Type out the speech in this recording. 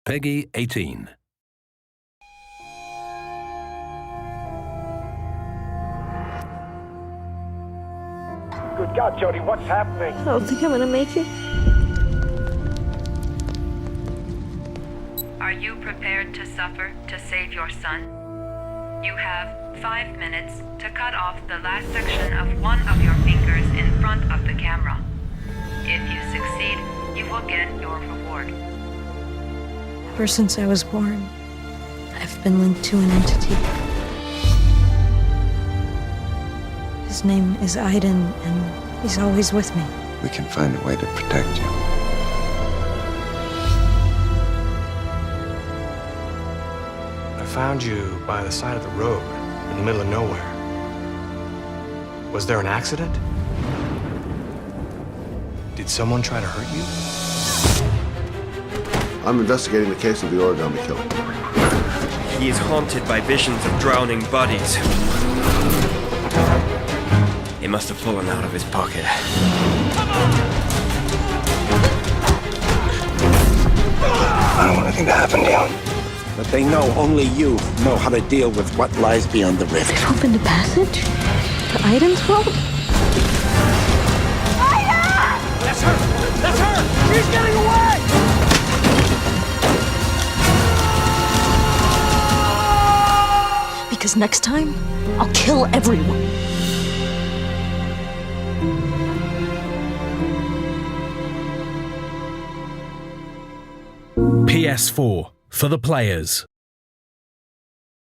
Peggy 18. Good God, Jody, what's happening? I don't think I'm gonna make it. Are you prepared to suffer to save your son? You have 5 minutes to cut off the last section of one of your fingers in front of the camera. If you succeed, you will get your reward. Ever since I was born, I've been linked to an entity. His name is Aiden, and he's always with me. We can find a way to protect you. I found you by the side of the road, in the middle of nowhere. Was there an accident? Did someone try to hurt you? I'm investigating the case of the origami killer. He is haunted by visions of drowning bodies. It must have fallen out of his pocket. I don't want anything to happen to you. But they know only you know how to deal with what lies beyond the rift. They've opened a passage to Aiden's world? Aiden! That's her! That's her! She's getting away! Because next time, I'll kill everyone. PS4 for the players.